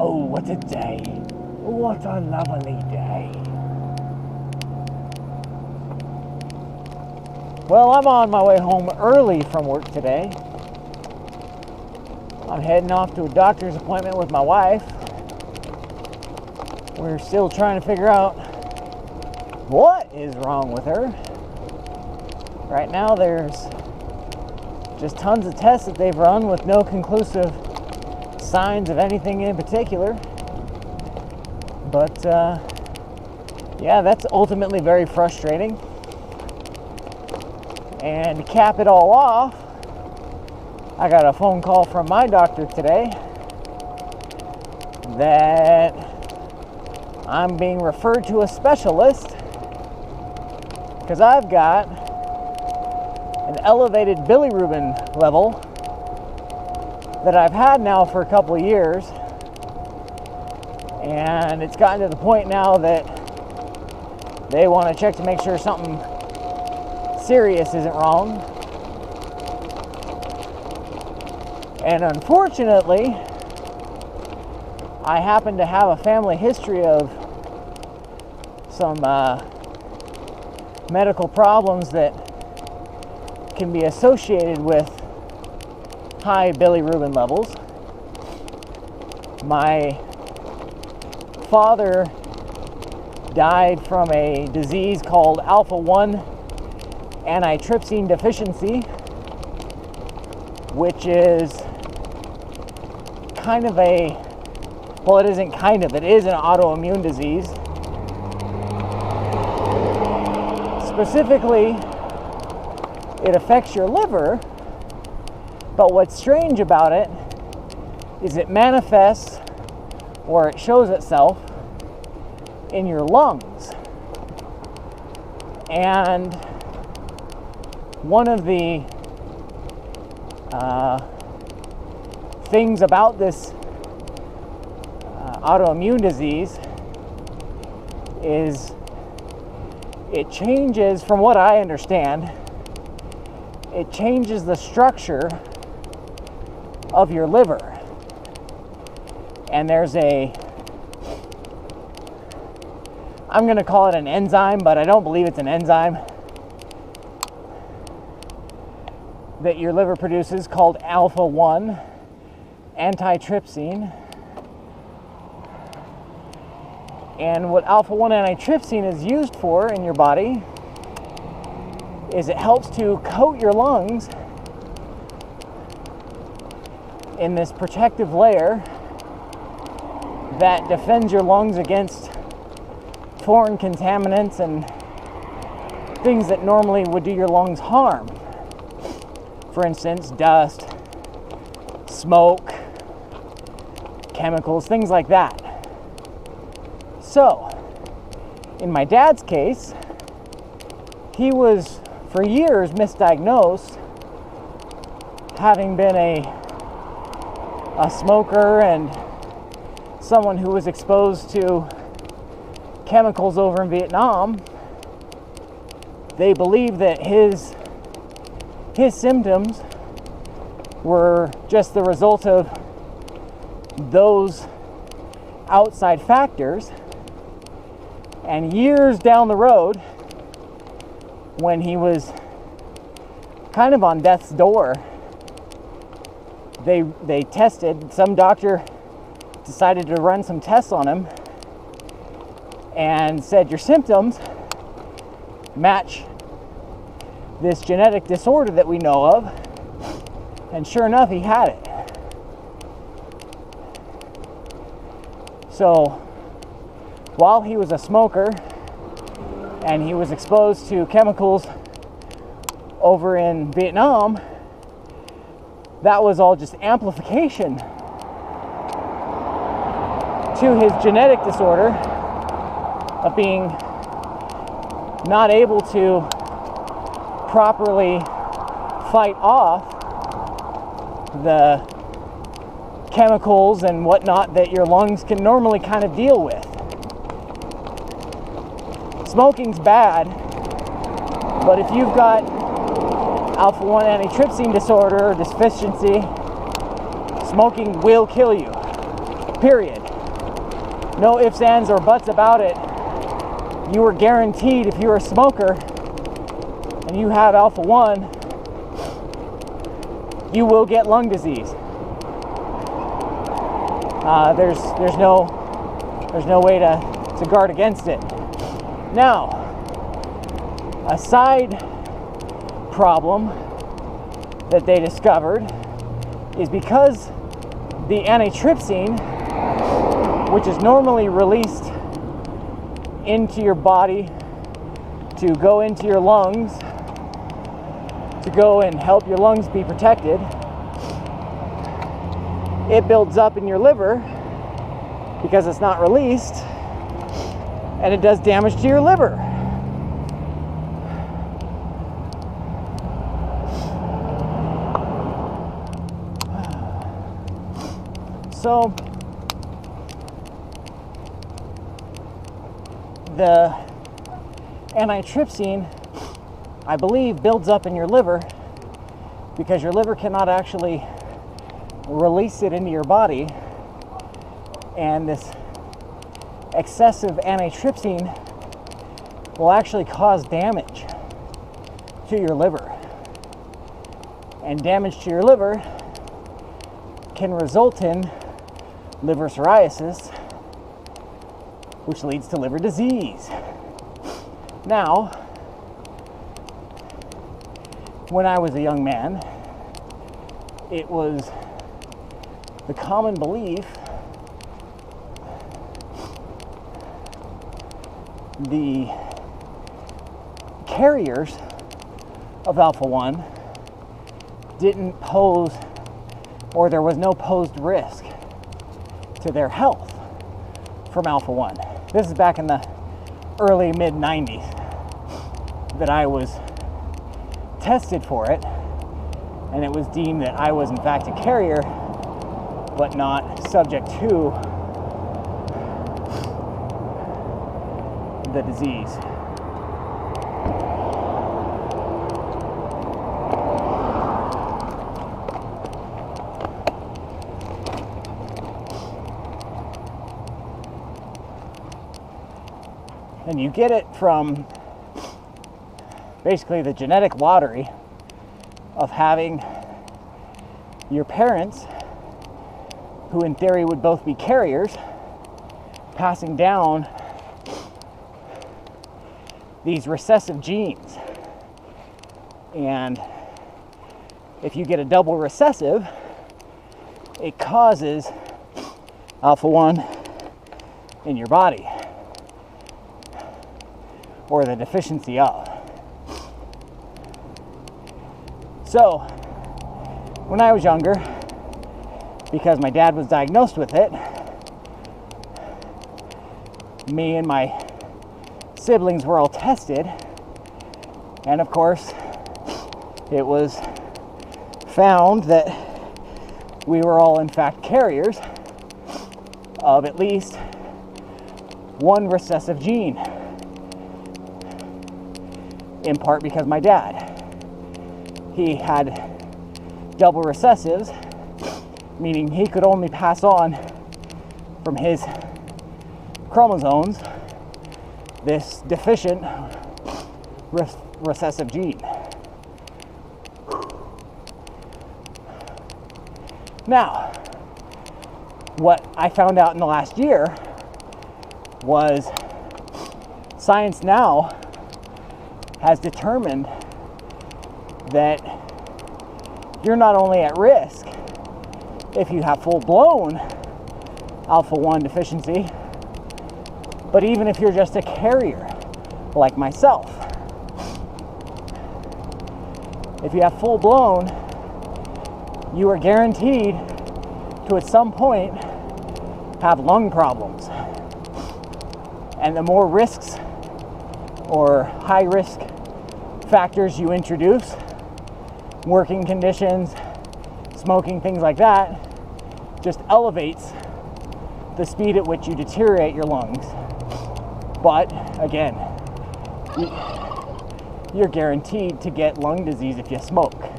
Oh, what a day. What a lovely day. Well, I'm on my way home early from work today. I'm heading off to a doctor's appointment with my wife. We're still trying to figure out what is wrong with her. Right now there's just tons of tests that they've run with no conclusive signs of anything in particular. But yeah, that's ultimately very frustrating. And to cap it all off, I got a phone call from my doctor today that I'm being referred to a specialist because I've got an elevated bilirubin level that I've had now for a couple of years, and it's gotten to the point now that they want to check to make sure something serious isn't wrong. And unfortunately, I happen to have a family history of some medical problems that can be associated with high bilirubin levels. My father died from a disease called alpha-1 antitrypsin deficiency, which is kind of a, well, it isn't kind of, it is an autoimmune disease. Specifically, it affects your liver, but what's strange about it is it manifests, or it shows itself, in your lungs. And one of the things about this autoimmune disease is it changes, from what I understand, it changes the structure of your liver. And there's I'm going to call it an enzyme, but I don't believe it's an enzyme, that your liver produces called alpha-1 antitrypsin. And what alpha-1 antitrypsin is used for in your body is it helps to coat your lungs in this protective layer that defends your lungs against foreign contaminants and things that normally would do your lungs harm. For instance, dust, smoke, chemicals, things like that. So, in my dad's case, he was for years misdiagnosed, having been a smoker and someone who was exposed to chemicals over in Vietnam. They believed that his symptoms were just the result of those outside factors. And years down the road, when he was kind of on death's door, they tested, some doctor decided to run some tests on him and said, your symptoms match this genetic disorder that we know of. And sure enough, he had it. So while he was a smoker and he was exposed to chemicals over in Vietnam, that was all just amplification to his genetic disorder of being not able to properly fight off the chemicals and whatnot that your lungs can normally kind of deal with. Smoking's bad, but if you've got alpha-1 antitrypsin disorder or deficiency, smoking will kill you. Period. no ifs, ands, or buts about it. You are guaranteed, if you're a smoker and you have alpha-1, you will get lung disease. There's no way to guard against it. Now, a side problem that they discovered is because the antitrypsin, which is normally released into your body to go into your lungs, to go and help your lungs be protected, it builds up in your liver because it's not released, and it does damage to your liver. So the antitrypsin, I believe, builds up in your liver because your liver cannot actually release it into your body, and this excessive antitrypsin will actually cause damage to your liver, and damage to your liver can result in liver cirrhosis, which leads to liver disease. Now, when I was a young man, it was the common belief the carriers of alpha-1 didn't pose, or there was no posed risk to their health from alpha-1. This is back in the early mid-90s that I was tested for it, and it was deemed that I was in fact a carrier but not subject to the disease. And you get it from basically the genetic lottery of having your parents, who in theory would both be carriers, passing down these recessive genes. And if you get a double recessive, it causes alpha-1 in your body, or the deficiency of. So, when I was younger, because my dad was diagnosed with it, me and my siblings were all tested, and of course, it was found that we were all in fact carriers of at least one recessive gene, in part because my dad, he had double recessives, meaning he could only pass on from his chromosomes this deficient recessive gene. Now, what I found out in the last year was science now has determined that you're not only at risk if you have full-blown alpha-1 deficiency, but even if you're just a carrier like myself. If you have full-blown, you are guaranteed to at some point have lung problems. And the more risks or high-risk factors you introduce, working conditions, smoking, things like that, just elevates the speed at which you deteriorate your lungs. But again, you're guaranteed to get lung disease if you smoke.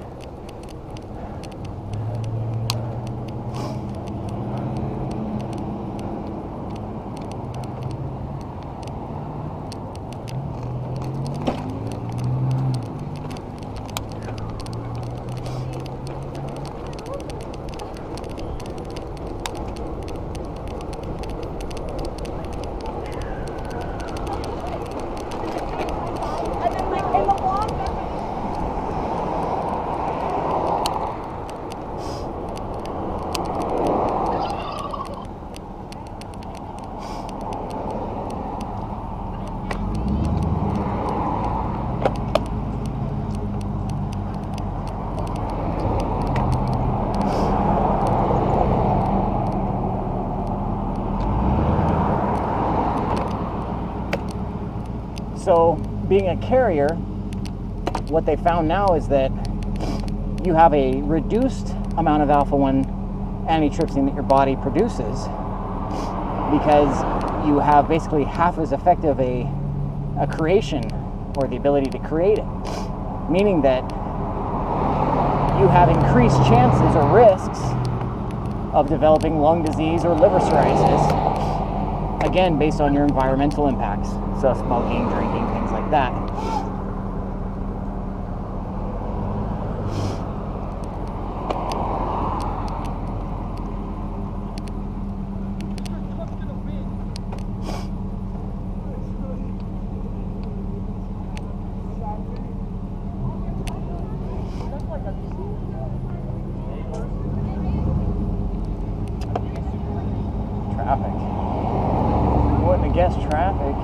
So being a carrier, what they found now is that you have a reduced amount of alpha-1 antitrypsin that your body produces, because you have basically half as effective a creation, or the ability to create it, meaning that you have increased chances or risks of developing lung disease or liver cirrhosis, again based on your environmental impacts, so smoking, drinking, things like that. Traffic. Wouldn't have guessed traffic.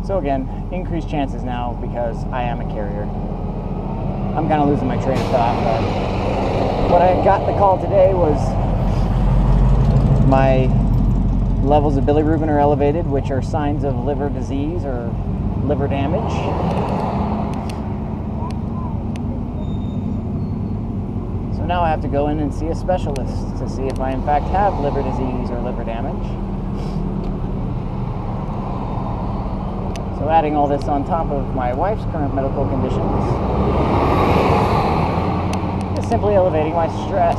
So again, increased chances now because I am a carrier. I'm kind of losing my train of thought, but what I got the call today was my levels of bilirubin are elevated, which are signs of liver disease or liver damage. So now I have to go in and see a specialist to see if I in fact have liver disease or liver damage. So adding all this on top of my wife's current medical conditions is simply elevating my stress.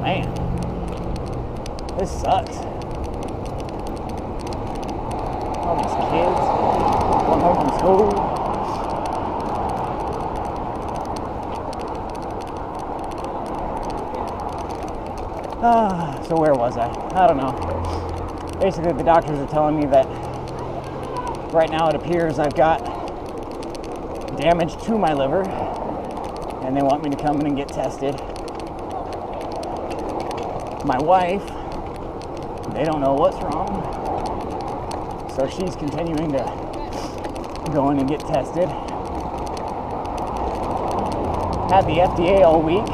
Man, this sucks. All these kids going home from school. So where was I? I don't know. Basically, the doctors are telling me that right now it appears I've got damage to my liver, and they want me to come in and get tested. My wife, they don't know what's wrong, so she's continuing to go in and get tested. Had the FDA all week.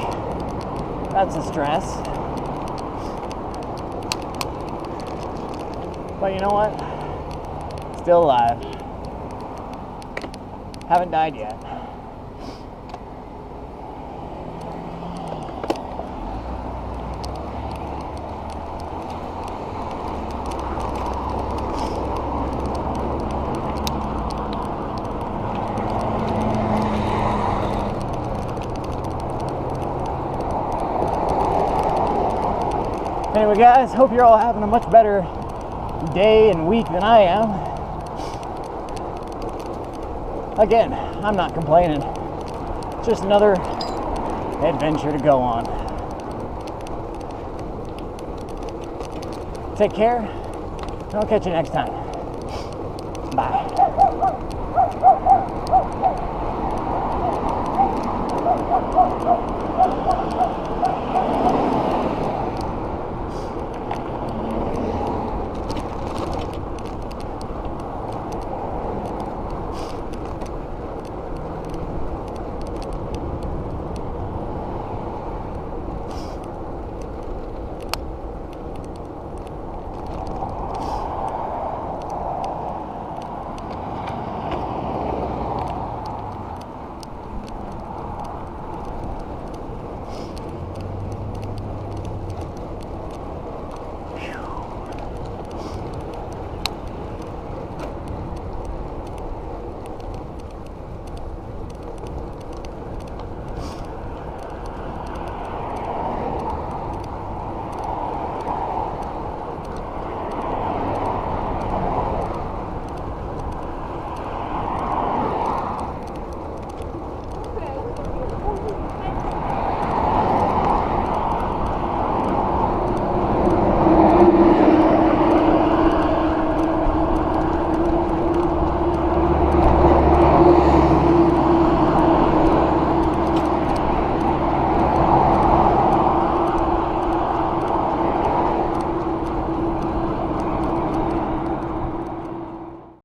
That's a stress. But you know what? Still alive. Haven't died yet. Anyway, guys, hope you're all having a much better day and week than I am. Again, I'm not complaining. Just another adventure to go on. Take care, and I'll catch you next time. Bye.